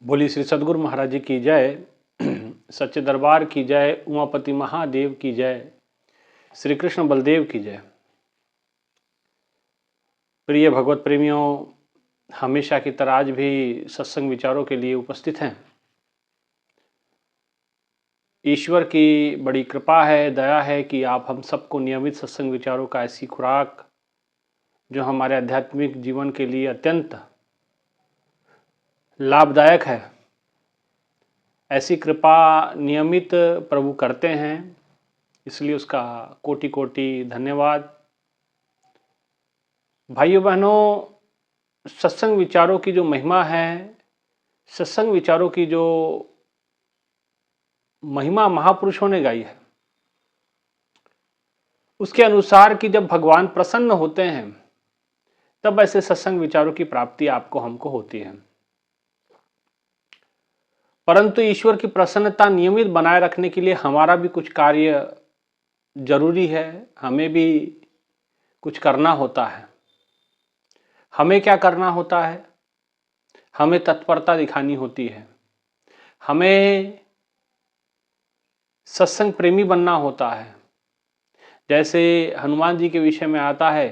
बोली श्री सद्गुरु महाराज जी की जय। सच्चे दरबार की जय। उमापति महादेव की जय। श्री कृष्ण बलदेव की जय। प्रिय भगवत प्रेमियों, हमेशा की तरह आज भी सत्संग विचारों के लिए उपस्थित हैं। ईश्वर की बड़ी कृपा है, दया है कि आप हम सबको नियमित सत्संग विचारों का ऐसी खुराक जो हमारे आध्यात्मिक जीवन के लिए अत्यंत लाभदायक है, ऐसी कृपा नियमित प्रभु करते हैं, इसलिए उसका कोटि कोटि धन्यवाद। भाइयों बहनों, सत्संग विचारों की जो महिमा है, सत्संग विचारों की जो महिमा महापुरुषों ने गाई है, उसके अनुसार कि जब भगवान प्रसन्न होते हैं तब ऐसे सत्संग विचारों की प्राप्ति आपको हमको होती है। परंतु ईश्वर की प्रसन्नता नियमित बनाए रखने के लिए हमारा भी कुछ कार्य जरूरी है, हमें भी कुछ करना होता है। हमें क्या करना होता है? हमें तत्परता दिखानी होती है, हमें सत्संग प्रेमी बनना होता है। जैसे हनुमान जी के विषय में आता है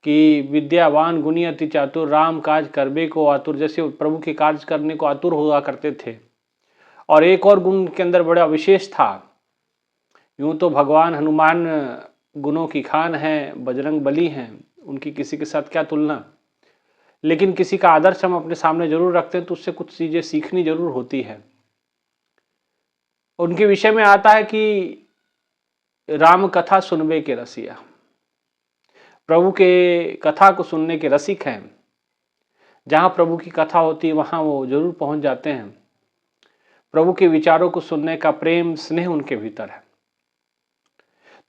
कि विद्यावान गुणी अति चातुर, राम काज करबे को आतुर। जैसे प्रभु के कार्य करने को आतुर हुआ करते थे। और एक और गुण के अंदर बड़ा विशेष था। यूं तो भगवान हनुमान गुणों की खान है, बजरंग बली हैं, उनकी किसी के साथ क्या तुलना। लेकिन किसी का आदर्श हम अपने सामने जरूर रखते हैं तो उससे कुछ चीजें सीखनी जरूर होती है। उनके विषय में आता है कि राम कथा सुनबे के रसिया, प्रभु के कथा को सुनने के रसिक हैं। जहां प्रभु की कथा होती है वहां वो जरूर पहुंच जाते हैं। प्रभु के विचारों को सुनने का प्रेम स्नेह उनके भीतर है।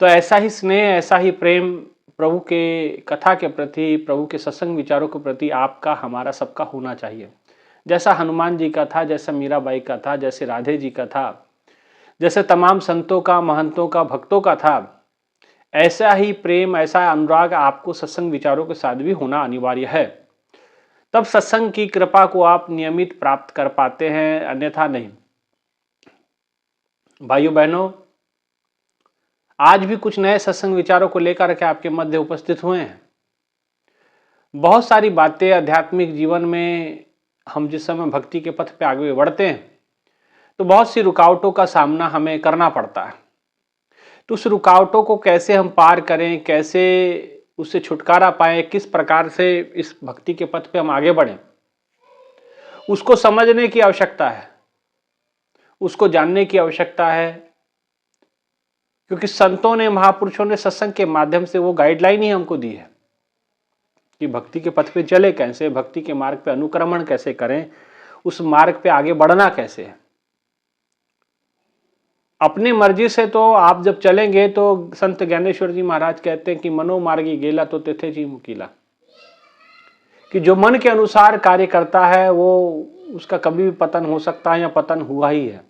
तो ऐसा ही स्नेह, ऐसा ही प्रेम प्रभु के कथा के प्रति, प्रभु के सत्संग विचारों के प्रति आपका, हमारा, सबका होना चाहिए। जैसा हनुमान जी का था, जैसा मीराबाई का था, जैसे राधे जी का था, जैसे तमाम संतों का, महंतों का, भक्तों का था, ऐसा ही प्रेम, ऐसा अनुराग आपको सत्संग विचारों के साथ भी होना अनिवार्य है। तब सत्संग की कृपा को आप नियमित प्राप्त कर पाते हैं, अन्यथा नहीं। भाइयों बहनों, आज भी कुछ नए सत्संग विचारों को लेकर के आपके मध्य उपस्थित हुए हैं। बहुत सारी बातें आध्यात्मिक जीवन में हम जिस समय भक्ति के पथ पे आगे बढ़ते हैं तो बहुत सी रुकावटों का सामना हमें करना पड़ता है। तो उस रुकावटों को कैसे हम पार करें, कैसे उससे छुटकारा पाएं, किस प्रकार से इस भक्ति के पथ पे हम आगे बढ़ें, उसको समझने की आवश्यकता है, उसको जानने की आवश्यकता है। क्योंकि संतों ने, महापुरुषों ने सत्संग के माध्यम से वो गाइडलाइन ही हमको दी है कि भक्ति के पथ पे चले कैसे, भक्ति के मार्ग पे अनुक्रमण कैसे करें, उस मार्ग पे आगे बढ़ना कैसे है। अपनी मर्जी से तो आप जब चलेंगे तो संत ज्ञानेश्वर जी महाराज कहते हैं कि मनो मार्गी गेला तो तिथे जी मुकीला, कि जो मन के अनुसार कार्य करता है वो उसका कभी भी पतन हो सकता है या पतन हुआ ही है।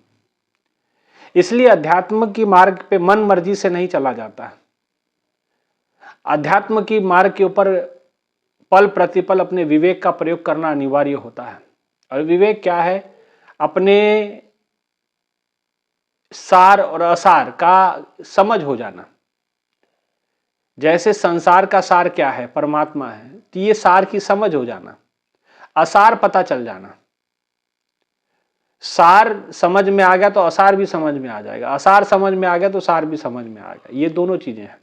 इसलिए अध्यात्म की मार्ग पे मन मर्जी से नहीं चला जाता है। अध्यात्म की मार्ग के ऊपर पल प्रतिपल अपने विवेक का प्रयोग करना अनिवार्य होता है। और विवेक क्या है? अपने सार और असार का समझ हो जाना। जैसे संसार का सार क्या है? परमात्मा है। तो ये सार की समझ हो जाना, असार पता चल जाना। सार समझ में आ गया तो असार भी समझ में आ जाएगा, असार समझ में आ गया तो सार भी समझ में आ गया। ये दोनों चीजें हैं।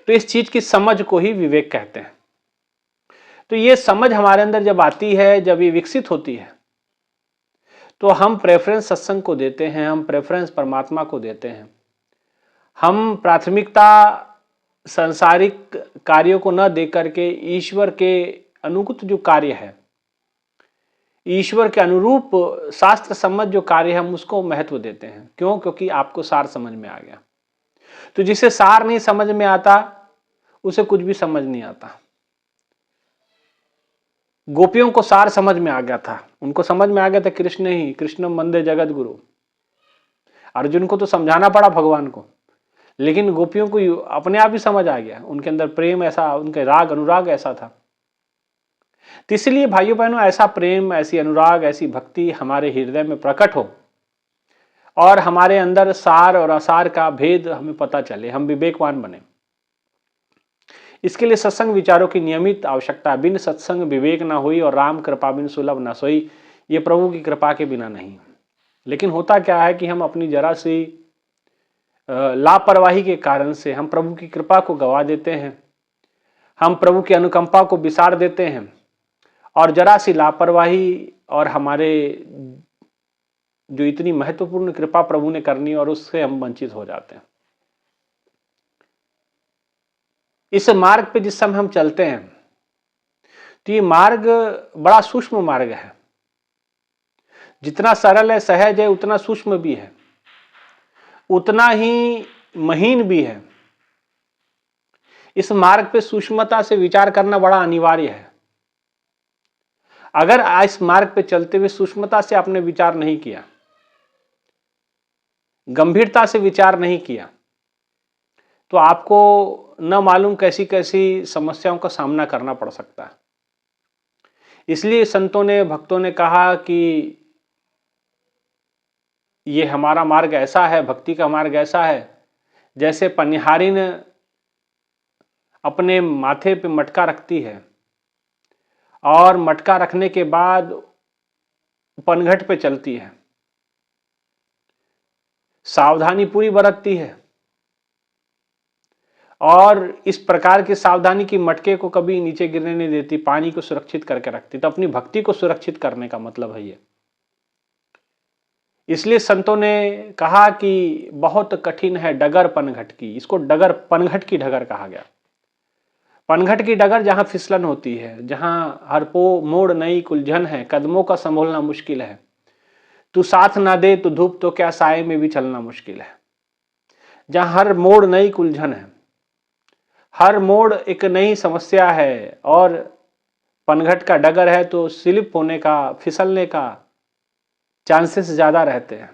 तो इस चीज की समझ को ही विवेक कहते हैं। तो ये समझ हमारे अंदर जब आती है, जब ये विकसित होती है, तो हम प्रेफरेंस सत्संग को देते हैं, हम प्रेफरेंस परमात्मा को देते हैं। हम प्राथमिकता सांसारिक कार्यों को न देकर के ईश्वर के अनुगत जो कार्य है, ईश्वर के अनुरूप शास्त्र सम्मत जो कार्य है, हम उसको महत्व देते हैं। क्यों? क्योंकि आपको सार समझ में आ गया। तो जिसे सार नहीं समझ में आता उसे कुछ भी समझ नहीं आता। गोपियों को सार समझ में आ गया था, उनको समझ में आ गया था कृष्ण ही कृष्णम वंदे जगत गुरु। अर्जुन को तो समझाना पड़ा भगवान को, लेकिन गोपियों को अपने आप ही समझ आ गया। उनके अंदर प्रेम ऐसा, उनके राग अनुराग ऐसा था। तो इसलिए भाइयों बहनों, ऐसा प्रेम, ऐसी अनुराग, ऐसी भक्ति हमारे हृदय में प्रकट हो और हमारे अंदर सार और असार का भेद हमें पता चले, हम विवेकवान बने। इसके लिए सत्संग विचारों की नियमित आवश्यकता। बिन सत्संग विवेक ना हुई और राम कृपा बिन सुलभ ना सोई। ये प्रभु की कृपा के बिना नहीं। लेकिन होता क्या है कि हम अपनी जरा सी लापरवाही के कारण से हम प्रभु की कृपा को गवा देते हैं, हम प्रभु की अनुकंपा को बिसार देते हैं और जरा सी लापरवाही और हमारे जो इतनी महत्वपूर्ण कृपा प्रभु ने करनी और उससे हम वंचित हो जाते हैं। इस मार्ग पे जिस समय हम चलते हैं तो ये मार्ग बड़ा सूक्ष्म मार्ग है। जितना सरल है, सहज है, उतना सूक्ष्म भी है, उतना ही महीन भी है। इस मार्ग पे सूक्ष्मता से विचार करना बड़ा अनिवार्य है। अगर इस मार्ग पे चलते हुए सूक्ष्मता से आपने विचार नहीं किया, गंभीरता से विचार नहीं किया, तो आपको न मालूम कैसी कैसी समस्याओं का सामना करना पड़ सकता है। इसलिए संतों ने, भक्तों ने कहा कि ये हमारा मार्ग ऐसा है, भक्ति का मार्ग ऐसा है, जैसे पनिहारिन अपने माथे पे मटका रखती है और मटका रखने के बाद पनघट पे चलती है, सावधानी पूरी बरतती है और इस प्रकार की सावधानी की मटके को कभी नीचे गिरने नहीं देती, पानी को सुरक्षित करके रखती। तो अपनी भक्ति को सुरक्षित करने का मतलब है ये। इसलिए संतों ने कहा कि बहुत कठिन है डगर पनघट की। इसको डगर, पनघट की डगर कहा गया। पनघट की डगर जहां फिसलन होती है, जहां हर पो मोड़ नई कुलझन है, कदमों का संभोलना मुश्किल है। तू साथ ना दे तो धूप तो क्या, साए में भी चलना मुश्किल है। जहां हर मोड़ नई कुलझन है, हर मोड़ एक नई समस्या है और पनघट का डगर है तो स्लिप होने का, फिसलने का चांसेस ज्यादा रहते हैं।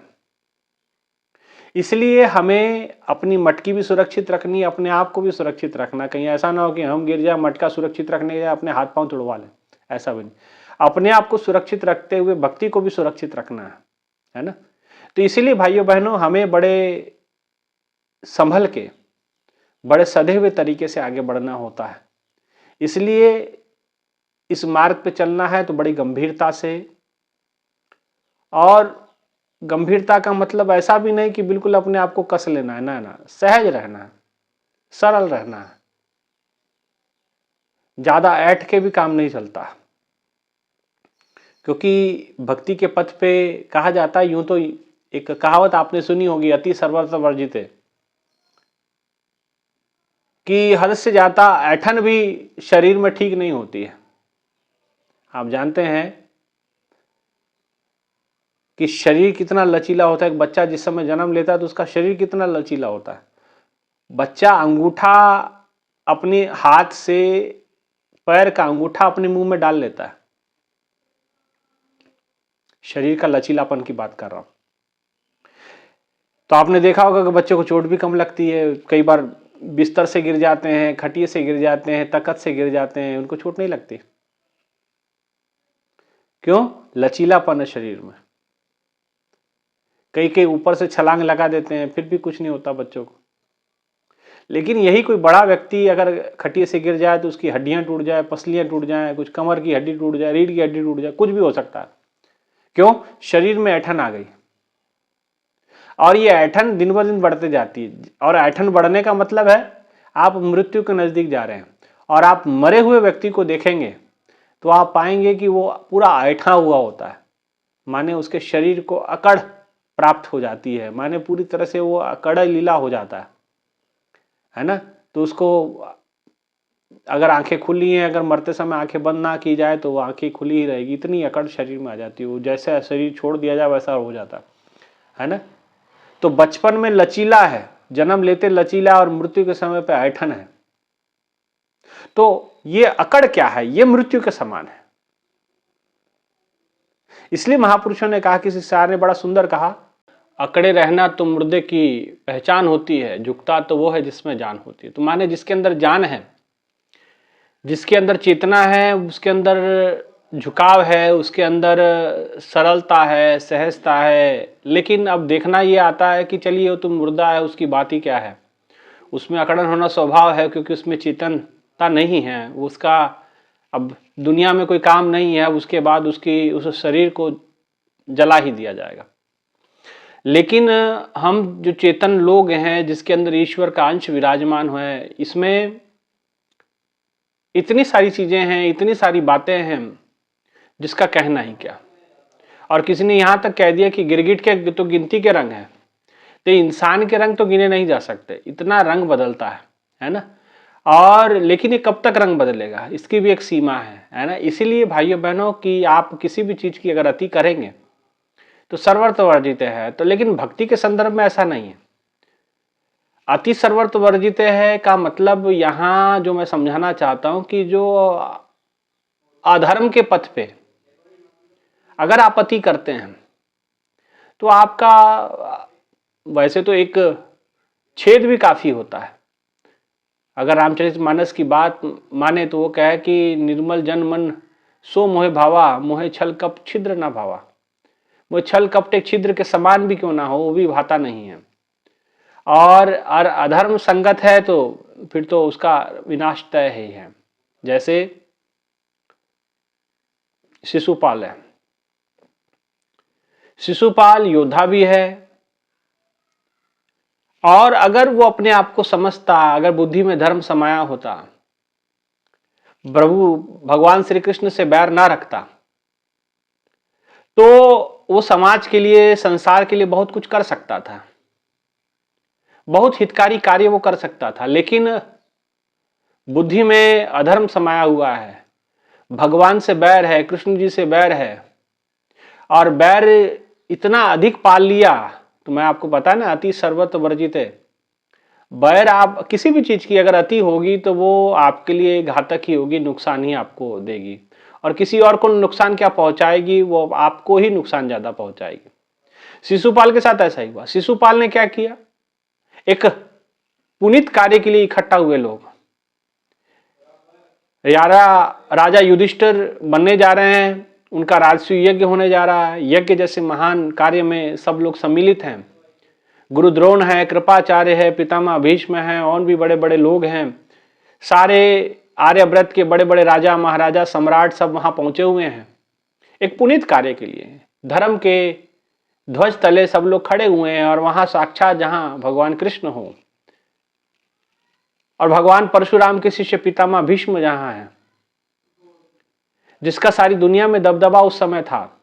इसलिए हमें अपनी मटकी भी सुरक्षित रखनी, अपने आप को भी सुरक्षित रखना। कहीं ऐसा ना हो कि हम गिर जाए, मटका सुरक्षित रखने के लिए अपने हाथ पांव तुड़वा लें, ऐसा भी नहीं। अपने आप को सुरक्षित रखते हुए भक्ति को भी सुरक्षित रखना है ना। तो इसीलिए भाइयों बहनों, हमें बड़े संभल के, बड़े सधे हुए तरीके से आगे बढ़ना होता है। इसलिए इस मार्ग पे चलना है तो बड़ी गंभीरता से, और गंभीरता का मतलब ऐसा भी नहीं कि बिल्कुल अपने आप को कस लेना है, ना, सहज रहना है, सरल रहना है। ज्यादा ऐठ के भी काम नहीं चलता, क्योंकि भक्ति के पथ पे कहा जाता है, यूं तो एक कहावत आपने सुनी होगी, अति सर्वत्र वर्जित है, कि हद से ज्यादा ऐठन भी शरीर में ठीक नहीं होती है। आप जानते हैं कि शरीर कितना लचीला होता है। एक बच्चा जिस समय जन्म लेता है तो उसका शरीर कितना लचीला होता है। बच्चा अंगूठा अपने हाथ से, पैर का अंगूठा अपने मुंह में डाल लेता है। शरीर का लचीलापन की बात कर रहा हूं। तो आपने देखा होगा कि बच्चों को चोट भी कम लगती है। कई बार बिस्तर से गिर जाते हैं, खटिए से गिर जाते हैं, तख्त से गिर जाते हैं, उनको चोट नहीं लगती। क्यों? लचीलापन है शरीर में। कई ऊपर से छलांग लगा देते हैं, फिर भी कुछ नहीं होता बच्चों को। लेकिन यही कोई बड़ा व्यक्ति अगर खटिए से गिर जाए तो उसकी हड्डियां टूट जाए, पसलियां टूट जाए, कुछ कमर की हड्डी टूट जाए, रीढ़ की हड्डी टूट जाए, कुछ भी हो सकता है। क्यों? शरीर में ऐठन आ गई, और ये ऐठन दिन ब दिन बढ़ते जाती है। और ऐठन बढ़ने का मतलब है आप मृत्यु के नजदीक जा रहे हैं। और आप मरे हुए व्यक्ति को देखेंगे तो आप पाएंगे कि वो पूरा ऐठा हुआ होता है, माने उसके शरीर को अकड़ प्राप्त हो जाती है, माने पूरी तरह से वो अकड़ लीला हो जाता है ना। तो उसको अगर आंखें खुली हैं, अगर मरते समय आंखें बंद ना की जाए तो वो आंखें खुली ही रहेगी, इतनी अकड़ शरीर में आ जाती है। वो जैसे शरीर छोड़ दिया जाए वैसा हो जाता है ना। तो बचपन में लचीला है, जन्म लेते लचीला, और मृत्यु के समय पे ऐठन है। तो ये अकड़ क्या है? ये मृत्यु के समान है। इसलिए महापुरुषों ने कहा, किसी सार ने बड़ा सुंदर कहा, अकड़े रहना तो मुर्दे की पहचान होती है, झुकता तो वो है जिसमें जान होती है। तो माने जिसके अंदर जान है जिसके अंदर चेतना है, उसके अंदर झुकाव है, उसके अंदर सरलता है, सहजता है। लेकिन अब देखना ये आता है कि चलिए वो तो मुर्दा है, उसकी बात ही क्या है, उसमें अकड़न होना स्वभाव है, क्योंकि उसमें चेतनता नहीं है, उसका अब दुनिया में कोई काम नहीं है, उसके बाद उस शरीर को जला ही दिया जाएगा। लेकिन हम जो चेतन लोग हैं, जिसके अंदर ईश्वर का अंश विराजमान है, इसमें इतनी सारी चीजें हैं, इतनी सारी बातें हैं, जिसका कहना ही क्या। और किसी ने यहां तक कह दिया कि गिरगिट के तो गिनती के रंग हैं, तो इंसान के रंग तो गिने नहीं जा सकते, इतना रंग बदलता है ना। और लेकिन ये कब तक रंग बदलेगा, इसकी भी एक सीमा है ना। इसीलिए भाइयों बहनों कि आप किसी भी चीज की अगर अति करेंगे तो सर्वत्र वर्जित है। तो लेकिन भक्ति के संदर्भ में ऐसा नहीं है। अति सर्वत्र वर्जित है का मतलब यहां जो मैं समझाना चाहता हूं कि जो अधर्म के पथ पे अगर आप अति करते हैं तो आपका वैसे तो एक छेद भी काफी होता है। अगर रामचरितमानस की बात माने तो वो कहे कि निर्मल जन मन सो मोहे भावा, मोहे छल कप छिद्र ना भावा। वो छल कपट एक छिद्र के समान भी क्यों ना हो, वो भी भाता नहीं है। और अधर्म संगत है तो फिर तो उसका विनाश तय ही है। जैसे शिशुपाल है, शिशुपाल योद्धा भी है, और अगर वो अपने आप को समझता, अगर बुद्धि में धर्म समाया होता, प्रभु भगवान श्री कृष्ण से बैर ना रखता, तो वो समाज के लिए, संसार के लिए बहुत कुछ कर सकता था, बहुत हितकारी कार्य वो कर सकता था। लेकिन बुद्धि में अधर्म समाया हुआ है, भगवान से बैर है, कृष्ण जी से बैर है, और बैर इतना अधिक पाल लिया। तो मैं आपको पता ना, अति सर्वत्र वर्जित है। बैर आप किसी भी चीज की अगर अति होगी तो वो आपके लिए घातक ही होगी, नुकसान ही आपको देगी, और किसी और को नुकसान क्या पहुंचाएगी, वो आपको ही नुकसान ज्यादा पहुंचाएगी। शिशुपाल के साथ ऐसा ही हुआ। शिशुपाल ने क्या किया, एक पुनीत कार्य के लिए इकट्ठा हुए लोग, यारा राजा युधिष्ठिर बनने जा रहे हैं, उनका राजस्व यज्ञ होने जा रहा है, यज्ञ जैसे महान कार्य में सब लोग सम्मिलित हैं। गुरु द्रोण है, कृपाचार्य है, पितामह भीष्म है, और भी बड़े बड़े लोग हैं, सारे आर्यव्रत के बड़े बड़े राजा महाराजा सम्राट सब वहां पहुंचे हुए हैं एक पुनीत कार्य के लिए। धर्म के ध्वज तले सब लोग खड़े हुए हैं, और वहां साक्षात जहां भगवान कृष्ण हो और भगवान परशुराम के शिष्य पितामह भीष्म जहां है, जिसका सारी दुनिया में दबदबा उस समय था,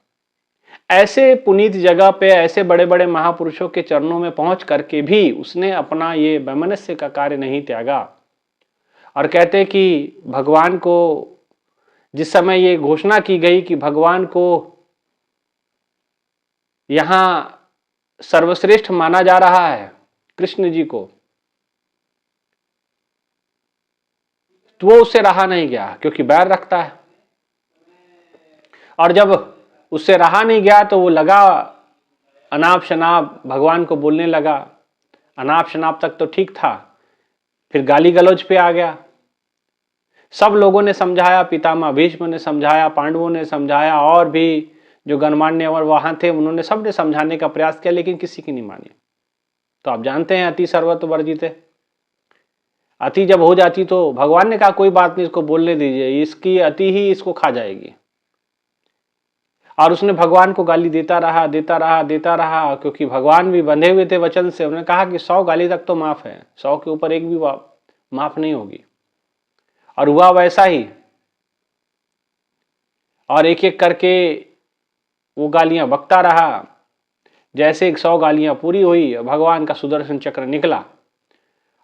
ऐसे पुनीत जगह पे ऐसे बड़े बड़े महापुरुषों के चरणों में पहुंच करके भी उसने अपना ये वैमनस्य का कार्य नहीं त्यागा। और कहते कि भगवान को जिस समय ये घोषणा की गई कि भगवान को यहां सर्वश्रेष्ठ माना जा रहा है, कृष्ण जी को, तो वो उससे रहा नहीं गया, क्योंकि बैर रखता है। और जब उससे रहा नहीं गया तो वो लगा अनाप शनाप भगवान को बोलने लगा। अनाप शनाप तक तो ठीक था, फिर गाली गलौज पे आ गया। सब लोगों ने समझाया, पितामह भीष्म ने समझाया, पांडवों ने समझाया, और भी जो गणमान्य और वहां थे उन्होंने सबने समझाने का प्रयास किया, लेकिन किसी की नहीं मानी। तो आप जानते हैं अति सर्वत्र वर्जित है। अति जब हो जाती तो भगवान ने कहा कोई बात नहीं, इसको बोलने दीजिए, इसकी अति ही इसको खा जाएगी। और उसने भगवान को गाली देता रहा, देता रहा, देता रहा, क्योंकि भगवान भी बंधे हुए थे वचन से। उन्होंने कहा कि 100 गाली तक तो माफ है, 100 के ऊपर एक भी माफ नहीं होगी। और हुआ वैसा ही, और एक एक करके वो गालियां बकता रहा। जैसे 100 गालियां पूरी हुई, भगवान का सुदर्शन चक्र निकला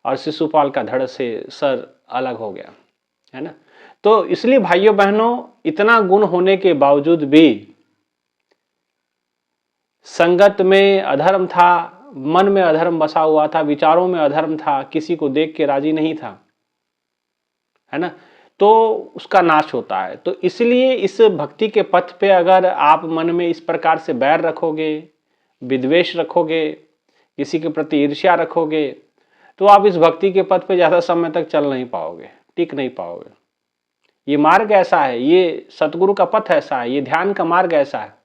और शिशुपाल का धड़ से सर अलग हो गया, है ना। तो इसलिए भाइयों बहनों, इतना गुण होने के बावजूद भी संगत में अधर्म था, मन में अधर्म बसा हुआ था, विचारों में अधर्म था, किसी को देख के राजी नहीं था, है ना, तो उसका नाश होता है। तो इसलिए इस भक्ति के पथ पे अगर आप मन में इस प्रकार से बैर रखोगे, विद्वेष रखोगे, किसी के प्रति ईर्ष्या रखोगे, तो आप इस भक्ति के पथ पे ज्यादा समय तक चल नहीं पाओगे, टिक नहीं पाओगे। ये मार्ग ऐसा है, ये सतगुरु का पथ ऐसा है, ये ध्यान का मार्ग ऐसा है।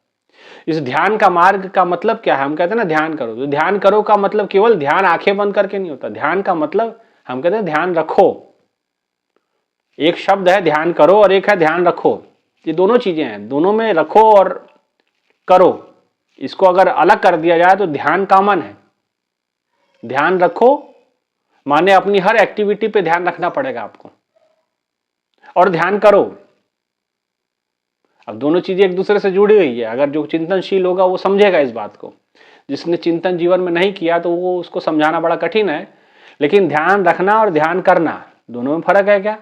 इस ध्यान का मार्ग का मतलब क्या है? हम कहते हैं ना ध्यान करो, तो ध्यान करो का मतलब केवल ध्यान आंखें बंद करके नहीं होता। ध्यान का मतलब हम कहते हैं ध्यान रखो। एक शब्द है ध्यान करो और एक है ध्यान रखो, ये दोनों चीजें हैं, दोनों में रखो और करो। इसको अगर अलग कर दिया जाए तो ध्यान कॉमन है। ध्यान रखो माने अपनी हर एक्टिविटी पे ध्यान रखना पड़ेगा आपको, और ध्यान करो। अब दोनों चीजें एक दूसरे से जुड़ी हुई है। अगर जो चिंतनशील होगा वो समझेगा इस बात को, जिसने चिंतन जीवन में नहीं किया तो वो उसको समझाना बड़ा कठिन है। लेकिन ध्यान रखना और ध्यान करना दोनों में फर्क है क्या?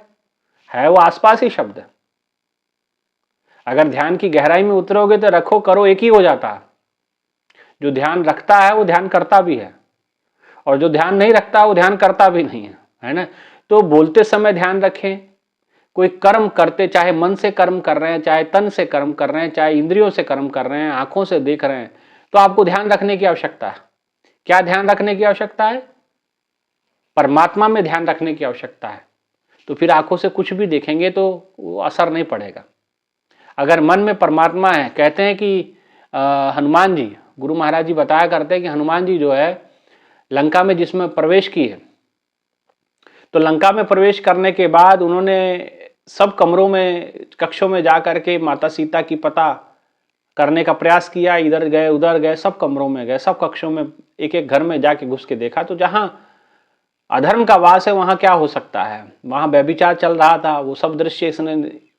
है वो आसपास ही शब्द है। अगर ध्यान की गहराई में उतरोगे तो रखो करो एक ही हो जाता है। जो ध्यान रखता है वो ध्यान करता भी है, और जो ध्यान नहीं रखता वो ध्यान करता भी नहीं है ना। तो बोलते समय ध्यान रखें, कोई कर्म करते, चाहे मन से कर्म कर रहे हैं, चाहे तन से कर्म कर रहे हैं, चाहे इंद्रियों से कर्म कर रहे हैं, आंखों से देख रहे हैं, तो आपको ध्यान रखने की आवश्यकता है। क्या ध्यान रखने की आवश्यकता है? परमात्मा में ध्यान रखने की आवश्यकता है। तो फिर आंखों से कुछ भी देखेंगे तो वो असर नहीं पड़ेगा। अगर मन में परमात्मा है, कहते हैं कि हनुमान जी, गुरु महाराज जी बताया करते हैं कि हनुमान जी जो है लंका में जिसमें प्रवेश किए, तो लंका में प्रवेश करने के बाद उन्होंने सब कमरों में, कक्षों में जा करके माता सीता की पता करने का प्रयास किया। इधर गए उधर गए, सब कमरों में गए, सब कक्षों में, एक एक घर में जाके घुस के देखा। तो जहां अधर्म का वास है वहां क्या हो सकता है? वहां व्यभिचार चल रहा था। वो सब दृश्य इसने,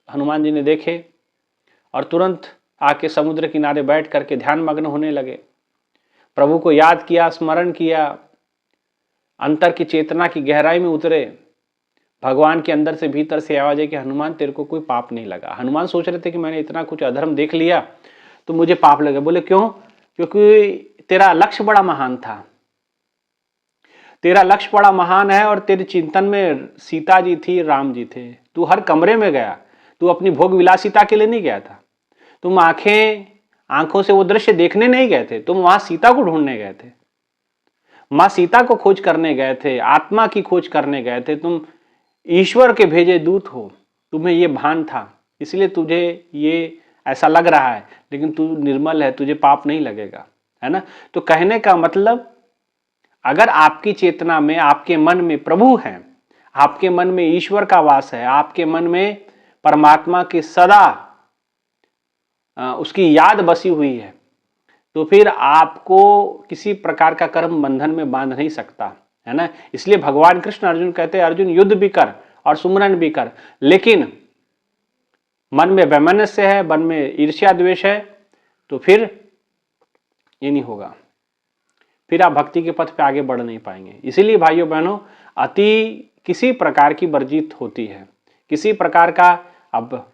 हनुमान जी ने देखे और तुरंत आके समुद्र किनारे बैठ करके ध्यान मग्न होने लगे। प्रभु को याद किया, स्मरण किया, अंतर की चेतना की गहराई में उतरे। भगवान के अंदर से भीतर से आवाज है कि हनुमान तेरे को कोई पाप नहीं लगा। हनुमान सोच रहे थे कि मैंने इतना कुछ अधर्म देख लिया तो मुझे पाप लगे। बोले क्यों? क्योंकि तेरा लक्ष्य बड़ा महान था, तेरा लक्ष्य बड़ा महान है, और तेरे चिंतन में सीता जी थी, राम जी थे। तू हर कमरे में गया, तू अपनी भोग विलासिता के लिए नहीं गया था। तुम आंखों से वो दृश्य देखने नहीं गए थे, तुम वहां सीता को ढूंढने गए थे, मां सीता को खोज करने गए थे, आत्मा की खोज करने गए थे। तुम ईश्वर के भेजे दूत हो, तुम्हें ये भान था, इसलिए तुझे ये ऐसा लग रहा है, लेकिन तू निर्मल है, तुझे पाप नहीं लगेगा, है ना। तो कहने का मतलब, अगर आपकी चेतना में, आपके मन में प्रभु हैं, आपके मन में ईश्वर का वास है, आपके मन में परमात्मा की सदा उसकी याद बसी हुई है, तो फिर आपको किसी प्रकार का कर्म बंधन में बांध नहीं सकता, है ना। इसलिए भगवान कृष्ण अर्जुन कहते हैं, अर्जुन युद्ध भी कर और सुमरन भी कर, लेकिन मन में वैमनस्य है, मन में ईर्ष्या द्वेष है, तो फिर ये नहीं होगा, फिर आप भक्ति के पथ पे आगे बढ़ नहीं पाएंगे। इसीलिए भाइयों बहनों, अति किसी प्रकार की वर्जित होती है, किसी प्रकार का। अब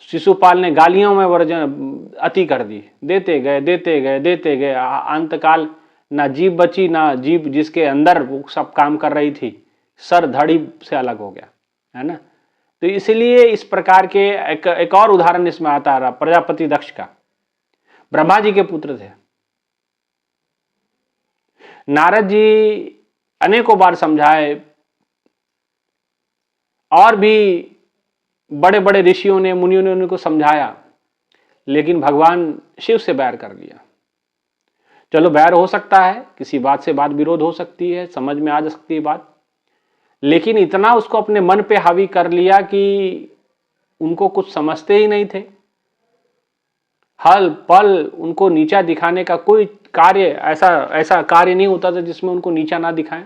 शिशुपाल ने गालियों में वर्जन अति कर दी, देते गए देते गए देते गए, अंतकाल ना जीभ बची, ना जीभ जिसके अंदर वो सब काम कर रही थी, सर धड़ी से अलग हो गया, है ना। तो इसलिए इस प्रकार के एक और उदाहरण इसमें आता रहा, प्रजापति दक्ष का। ब्रह्मा जी के पुत्र थे। नारद जी अनेकों बार समझाए, और भी बड़े बड़े ऋषियों ने, मुनियों ने उनको समझाया, लेकिन भगवान शिव से बैर कर लिया। चलो बैर हो सकता है, किसी बात से बात विरोध हो सकती है, समझ में आ जा सकती है बात, लेकिन इतना उसको अपने मन पे हावी कर लिया कि उनको कुछ समझते ही नहीं थे। हल पल उनको नीचा दिखाने का कोई कार्य, ऐसा कार्य नहीं होता था जिसमें उनको नीचा ना दिखाएं।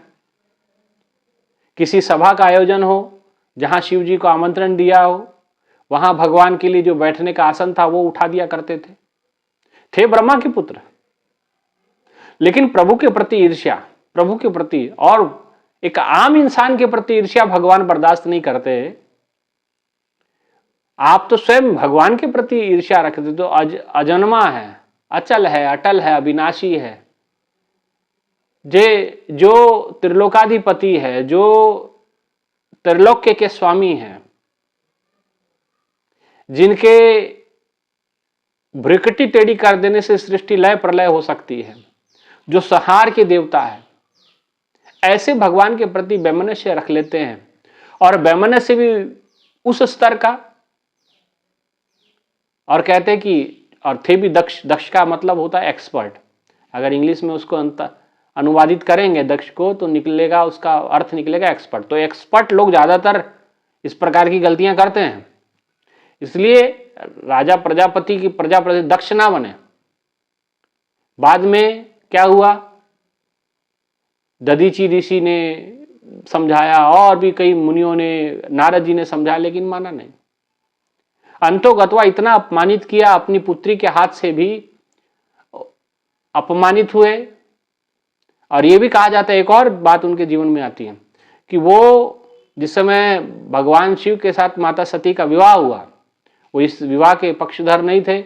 किसी सभा का आयोजन हो जहां शिव जी को आमंत्रण दिया हो, वहां भगवान के लिए जो बैठने का आसन था वो उठा दिया करते थे ब्रह्मा के पुत्र। लेकिन प्रभु के प्रति ईर्ष्या, प्रभु के प्रति और एक आम इंसान के प्रति ईर्ष्या भगवान बर्दाश्त नहीं करते। आप तो स्वयं भगवान के प्रति ईर्ष्या रखते, तो अजन्मा है, अचल है, अटल है, अविनाशी है, जो त्रिलोकाधिपति है, जो त्रिलोक्य के स्वामी हैं, जिनके भ्रिकटी टेढ़ी कर देने से सृष्टि लय प्रलय हो सकती है, जो संहार के देवता है, ऐसे भगवान के प्रति वैमनस्य रख लेते हैं। और वैमनस्य भी उस स्तर का। और कहते कि और थे भी दक्ष। दक्ष का मतलब होता है एक्सपर्ट। अगर इंग्लिश में उसको अनुवादित करेंगे दक्ष को तो निकलेगा, उसका अर्थ निकलेगा एक्सपर्ट। तो एक्सपर्ट लोग ज्यादातर इस प्रकार की गलतियां करते हैं। इसलिए राजा प्रजापति दक्ष ना बने। बाद में क्या हुआ, दधीची ऋषि ने समझाया और भी कई मुनियों ने, नारद जी ने समझाया, लेकिन माना नहीं। अंतोगत्वा इतना अपमानित किया, अपनी पुत्री के हाथ से भी अपमानित हुए। और यह भी कहा जाता है, एक और बात उनके जीवन में आती है कि वो जिस समय भगवान शिव के साथ माता सती का विवाह हुआ, वो इस विवाह के पक्षधर नहीं थे,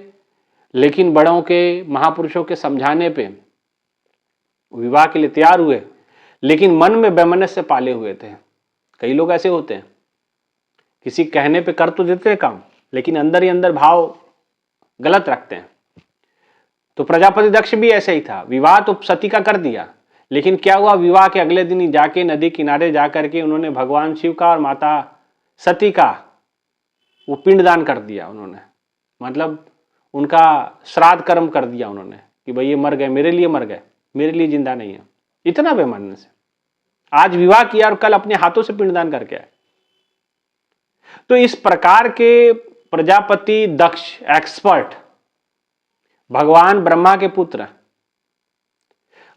लेकिन बड़ों के, महापुरुषों के समझाने पे विवाह के लिए तैयार हुए, लेकिन मन में वैमनस्य पाले हुए थे। कई लोग ऐसे होते हैं, किसी कहने पे कर तो देते हैं काम, लेकिन अंदर ही अंदर भाव गलत रखते हैं। तो प्रजापति दक्ष भी ऐसे ही था। विवाह तो सती का कर दिया, लेकिन क्या हुआ, विवाह के अगले दिन ही जाके नदी किनारे जाकर के उन्होंने भगवान शिव का और माता सती का वो पिंडदान कर दिया। उन्होंने मतलब उनका श्राद्ध कर्म कर दिया उन्होंने कि भाई ये मर गए, मेरे लिए मर गए, मेरे लिए जिंदा नहीं है। इतना बेमानने से आज विवाह किया और कल अपने हाथों से पिंडदान करके आए। तो इस प्रकार के प्रजापति दक्ष एक्सपर्ट, भगवान ब्रह्मा के पुत्र,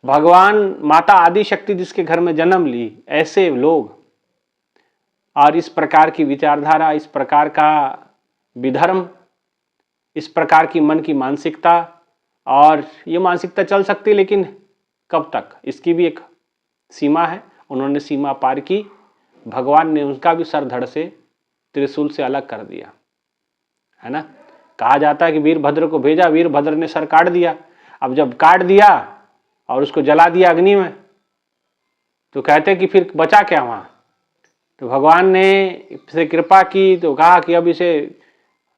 भगवान माता आदि शक्ति जिसके घर में जन्म ली, ऐसे लोग और इस प्रकार की विचारधारा, इस प्रकार का विधर्म, इस प्रकार की मन की मानसिकता, और ये मानसिकता चल सकती है लेकिन कब तक, इसकी भी एक सीमा है। उन्होंने सीमा पार की, भगवान ने उसका भी सर धड़ से त्रिशूल से अलग कर दिया, है ना। कहा जाता है कि वीरभद्र को भेजा, वीरभद्र ने सर काट दिया। अब जब काट दिया और उसको जला दिया अग्नि में, तो कहते कि फिर बचा क्या वहां। तो भगवान ने इसे कृपा की तो कहा कि अब इसे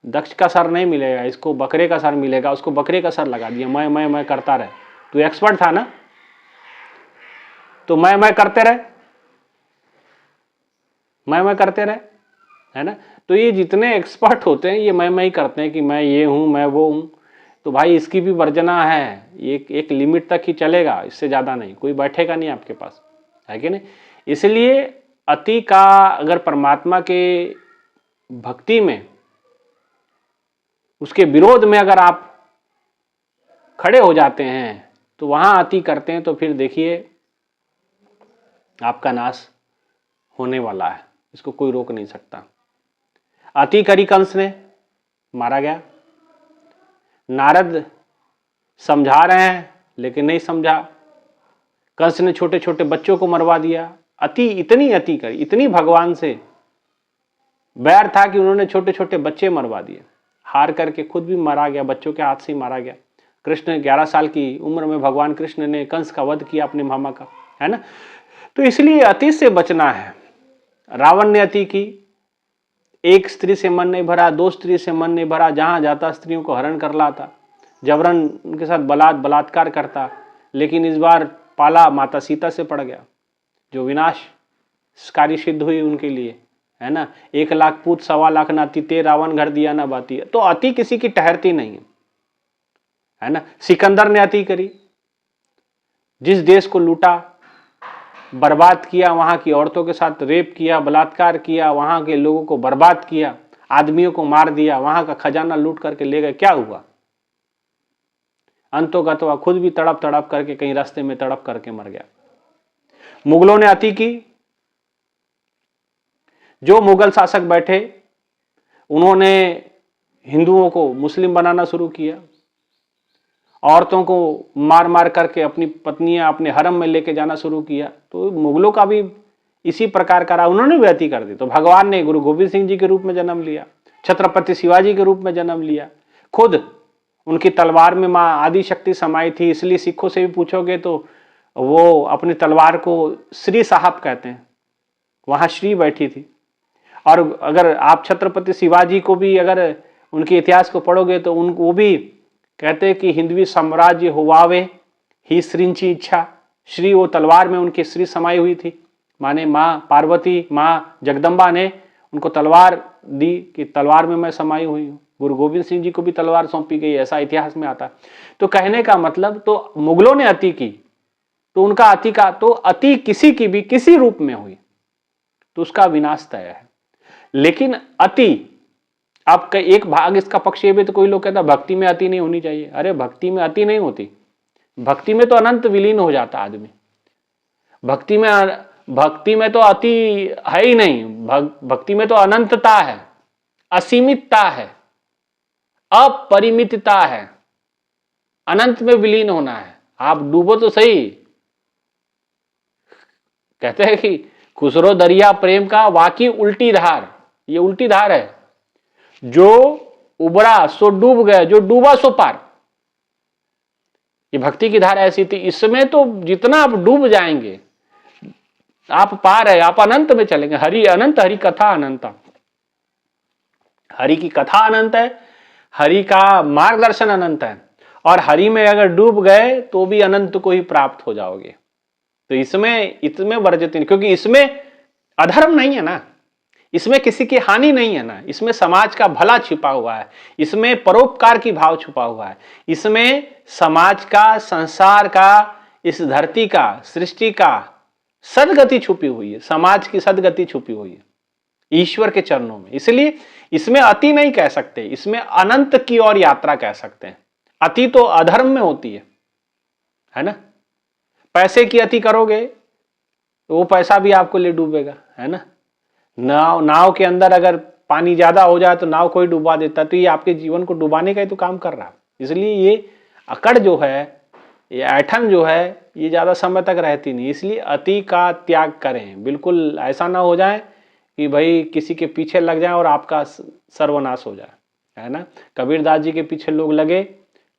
दक्ष का सर नहीं मिलेगा, इसको बकरे का सर मिलेगा। उसको बकरे का सर लगा दिया। मैं करता रहे। तू एक्सपर्ट था ना, तो मैं करते रहे, मैं करते रहे, है ना। तो ये जितने एक्सपर्ट होते हैं ये मैं ही करते हैं कि मैं ये हूं, मैं वो हूं। तो भाई इसकी भी वर्जना है, एक लिमिट तक ही चलेगा, इससे ज्यादा नहीं। कोई बैठेगा नहीं आपके पास, है कि नहीं। इसलिए अति का अगर परमात्मा के भक्ति में, उसके विरोध में अगर आप खड़े हो जाते हैं तो वहां अति करते हैं, तो फिर देखिए आपका नाश होने वाला है। इसको कोई रोक नहीं सकता। अति करी कंस ने, मारा गया। नारद समझा रहे हैं लेकिन नहीं समझा, कंस ने छोटे छोटे बच्चों को मरवा दिया। इतनी अति करी, इतनी भगवान से बैर था कि उन्होंने छोटे छोटे बच्चे मरवा दिए। हार करके खुद भी मारा गया, बच्चों के हाथ से ही मारा गया। कृष्ण 11 साल की उम्र में भगवान कृष्ण ने कंस का वध किया, अपने मामा का, है ना। तो इसलिए अति से बचना है। रावण ने अति की, एक स्त्री से मन नहीं भरा, 2 स्त्री से मन नहीं भरा, जहां जाता स्त्रियों को हरण कर लाता, जबरन उनके साथ बलात्कार करता। लेकिन इस बार पाला माता सीता से पड़ गया, जो विनाशकारी सिद्ध हुई उनके लिए, है ना। 1 लाख पूत 1.25 लाख नाती, ते रावण घर दिया ना बाती। तो अति किसी की ठहरती नहीं है ना। सिकंदर ने अति करी, जिस देश को लूटा, बर्बाद किया, वहां की औरतों के साथ रेप किया, बलात्कार किया, वहां के लोगों को बर्बाद किया, आदमियों को मार दिया, वहां का खजाना लूट करके ले गए। क्या हुआ, अंतोगत्वा खुद भी तड़प तड़प करके कहीं रास्ते में तड़प करके मर गया। मुगलों ने अति की। जो मुगल शासक बैठे उन्होंने हिंदुओं को मुस्लिम बनाना शुरू किया, औरतों को मार मार करके अपनी पत्नियां अपने हरम में लेके जाना शुरू किया। तो मुगलों का भी इसी प्रकार का रहा, उन्होंने भी अति कर दी। तो भगवान ने गुरु गोविंद सिंह जी के रूप में जन्म लिया, छत्रपति शिवाजी के रूप में जन्म लिया। खुद उनकी तलवार में माँ आदि शक्ति समाई थी, इसलिए सिखों से भी पूछोगे तो वो अपनी तलवार को श्री साहब कहते हैं, वहां श्री बैठी थी। और अगर आप छत्रपति शिवाजी को भी अगर उनके इतिहास को पढ़ोगे तो वो भी कहते हैं कि हिंदवी साम्राज्य हुआवे ही श्रींची इच्छा। श्री वो तलवार में उनकी श्री समाई हुई थी, माने माँ पार्वती, माँ जगदम्बा ने उनको तलवार दी कि तलवार में मैं समाई हुई हूँ। गुरु गोविंद सिंह जी को भी तलवार सौंपी गई, ऐसा इतिहास में आता है। तो कहने का मतलब, तो मुगलों ने अति की, तो उनका अति का, तो अति किसी की भी किसी रूप में हुई तो उसका विनाश तय है। लेकिन अति, आपका एक भाग इसका पक्ष ये भी, तो कोई लोग कहता भक्ति में अति नहीं होनी चाहिए। अरे भक्ति में अति नहीं होती, भक्ति में तो अनंत विलीन हो जाता आदमी। भक्ति में तो अति है ही नहीं, भक्ति में तो अनंतता है, असीमितता है, अपरिमितता है, अनंत में विलीन होना है। आप डूबो तो सही। कहते हैं कि खुसरो दरिया प्रेम का वाकी उल्टी धार, ये उल्टी धार है। जो उबड़ा सो डूब गया, जो डूबा सो पार। ये भक्ति की धार ऐसी थी, इसमें तो जितना आप डूब जाएंगे आप पार है, आप अनंत में चलेंगे। हरि अनंत, हरि कथा अनंत। हरि की कथा अनंत है, हरि का मार्गदर्शन अनंत है, और हरि में अगर डूब गए तो भी अनंत को ही प्राप्त हो जाओगे। तो इसमें वर्जित नहीं, क्योंकि इसमें अधर्म नहीं है ना, इसमें किसी की हानि नहीं है ना, इसमें समाज का भला छिपा हुआ है, इसमें परोपकार की भाव छुपा हुआ है, इसमें समाज का, संसार का, इस धरती का, सृष्टि का सदगति छुपी हुई है, समाज की सदगति छुपी हुई है ईश्वर के चरणों में। इसलिए इसमें अति नहीं कह सकते, इसमें अनंत की ओर यात्रा कह सकते हैं। अति तो अधर्म में होती है ना। पैसे की अति करोगे तो वो पैसा भी आपको ले डूबेगा, है ना। नाव के अंदर अगर पानी ज्यादा हो जाए तो नाव को ही डुबा देता, तो ये आपके जीवन को डुबाने का ही तो काम कर रहा है। इसलिए ये अकड़ जो है, ये ऐठन जो है, ये ज्यादा समय तक रहती नहीं। इसलिए अति का त्याग करें, बिल्कुल ऐसा ना हो जाए कि भाई किसी के पीछे लग जाए और आपका सर्वनाश हो जाए, है ना। कबीरदास जी के पीछे लोग लगे,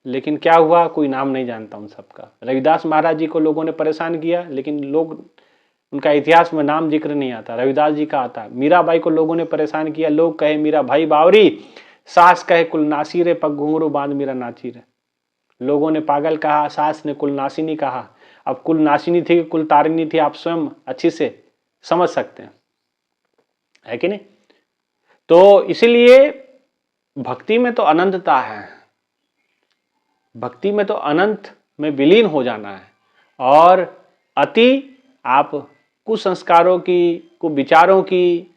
लेकिन क्या हुआ, कोई नाम नहीं जानता उन सबका। रविदास महाराज जी को लोगों ने परेशान किया, लेकिन लोग, उनका इतिहास में नाम जिक्र नहीं आता, रविदास जी का आता है। मीराबाई को लोगों ने परेशान किया, लोग कहे मीरा भाई बावरी, सास कहे कुल नासी रे, पग घुंघरू बांध मीरा नाची रे। लोगों ने पागल कहा, सास ने कुल नासिनी कहा। अब कुल नासिनी थी कि कुल तारिणी थी, आप स्वयं अच्छी से समझ सकते हैं, है कि नहीं। तो इसीलिए भक्ति में तो अनंतता है, भक्ति में तो अनंत में विलीन हो जाना है। और अति, आप कुसंस्कारों की, कुविचारों की,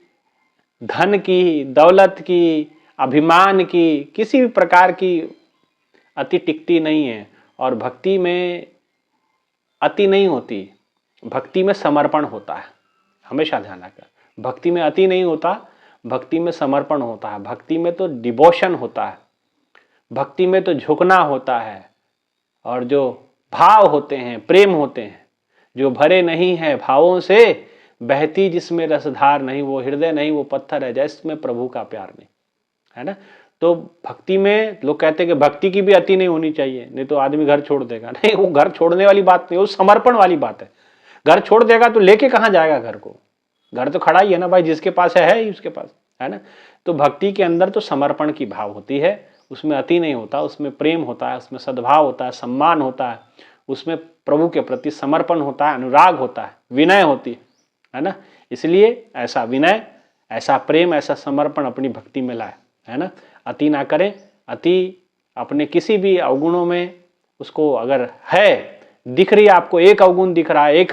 धन की, दौलत की, अभिमान की, किसी भी प्रकार की अति टिकती नहीं है। और भक्ति में अति नहीं होती, भक्ति में समर्पण होता है। हमेशा ध्यान रखना, भक्ति में अति नहीं होता, भक्ति में समर्पण होता है। भक्ति में तो डिवोशन होता है, भक्ति में तो झुकना होता है, और जो भाव होते हैं, प्रेम होते हैं, जो भरे नहीं है भावों से, बहती जिसमें रसधार नहीं, वो हृदय नहीं, वो पत्थर है जिसमें प्रभु का प्यार नहीं, है ना। तो भक्ति में लोग कहते हैं कि भक्ति की भी अति नहीं होनी चाहिए, नहीं तो आदमी घर छोड़ देगा। नहीं, वो घर छोड़ने वाली बात नहीं, वो समर्पण वाली बात है। घर छोड़ देगा तो लेके कहाँ जाएगा घर को, घर तो खड़ा ही है ना भाई, जिसके पास है ही उसके पास, है ना। तो भक्ति के अंदर तो समर्पण की भाव होती है, उसमें अति नहीं होता, उसमें प्रेम होता है, उसमें सद्भाव होता है, सम्मान होता है, उसमें प्रभु के प्रति समर्पण होता है, अनुराग होता है, विनय होती है ना। इसलिए ऐसा विनय, ऐसा प्रेम, ऐसा समर्पण अपनी भक्ति में लाए, है ना। अति ना करें। अति अपने किसी भी अवगुणों में, उसको अगर है, दिख रही है आपको, एक अवगुण दिख रहा है, एक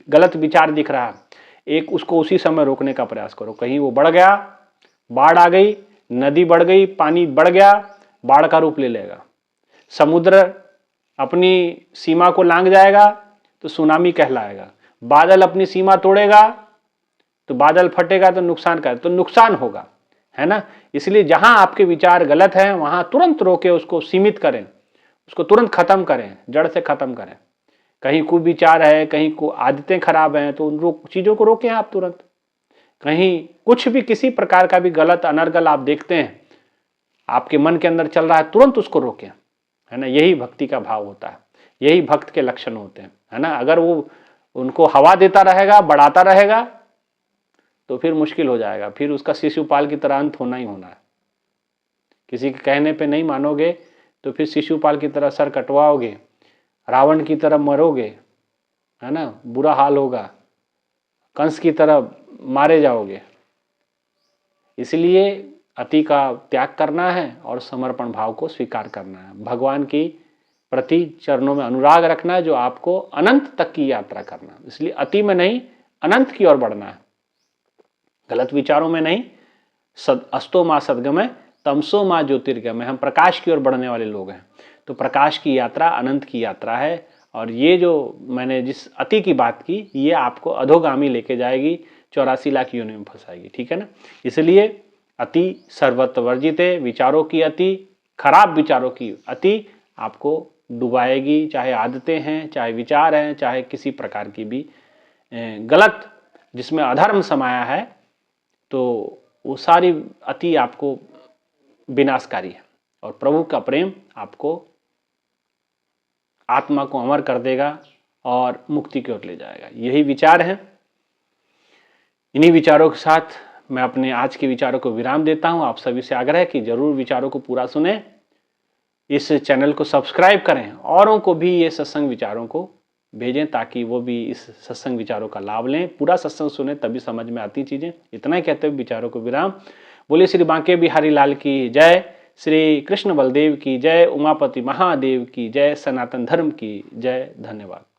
गलत विचार दिख रहा है, एक उसको उसी समय रोकने का प्रयास करो। कहीं वो बढ़ गया, बाढ़ आ गई, नदी बढ़ गई, पानी बढ़ गया, बाढ़ का रूप ले लेगा। समुद्र अपनी सीमा को लांघ जाएगा तो सुनामी कहलाएगा। बादल अपनी सीमा तोड़ेगा तो बादल फटेगा तो नुकसान कर, तो नुकसान होगा, है ना। इसलिए जहां आपके विचार गलत हैं वहां तुरंत रोके, उसको सीमित करें, उसको तुरंत खत्म करें, जड़ से खत्म करें। कहीं कुविचार है, कहीं को आदतें खराब हैं, तो उन चीजों को रोकें आप तुरंत। कहीं कुछ भी, किसी प्रकार का भी गलत अनर्गल आप देखते हैं, आपके मन के अंदर चल रहा है, तुरंत उसको रोकें, है ना। यही भक्ति का भाव होता है, यही भक्त के लक्षण होते हैं, है ना। अगर वो उनको हवा देता रहेगा, बढ़ाता रहेगा, तो फिर मुश्किल हो जाएगा, फिर उसका शिशुपाल की तरह अंत होना ही होना है। किसी के कहने पे नहीं मानोगे तो फिर शिशुपाल की तरह सर कटवाओगे, रावण की तरह मरोगे, है ना, बुरा हाल होगा, कंस की तरह मारे जाओगे, इसलिए अति का त्याग करना है और समर्पण भाव को स्वीकार करना है। भगवान की प्रति चरणों में अनुराग रखना है, जो आपको अनंत तक की यात्रा करना है। इसलिए अति में नहीं, अनंत की ओर बढ़ना है। गलत विचारों में नहीं, अस्तो माँ सद्गमय तमसो माँ ज्योतिर्गमय, हम प्रकाश की ओर बढ़ने वाले लोग हैं। तो प्रकाश की यात्रा अनंत की यात्रा है, और ये जो मैंने जिस अति की बात की, ये आपको अधोगामी लेके जाएगी, 84 लाख योनि में फंसाएगी। ठीक है ना। इसलिए अति सर्वत्र वर्जित है। विचारों की अति, खराब विचारों की अति आपको डुबाएगी, चाहे आदतें हैं, चाहे विचार हैं, चाहे किसी प्रकार की भी गलत जिसमें अधर्म समाया है, तो वो सारी अति आपको विनाशकारी है। और प्रभु का प्रेम आपको आत्मा को अमर कर देगा और मुक्ति की ओर ले जाएगा। यही विचार है। इन्हीं विचारों के साथ मैं अपने आज के विचारों को विराम देता हूं। आप सभी से आग्रह है कि जरूर विचारों को पूरा सुने, इस चैनल को सब्सक्राइब करें, औरों को भी ये सत्संग विचारों को भेजें ताकि वो भी इस सत्संग विचारों का लाभ लें। पूरा सत्संग सुने तभी समझ में आती चीजें। इतना ही कहते हुए विचारों को विराम। बोले श्री बांके बिहारी लाल की जय, श्री कृष्ण बलदेव की जय, उमापति महादेव की जय, सनातन धर्म की जय। धन्यवाद।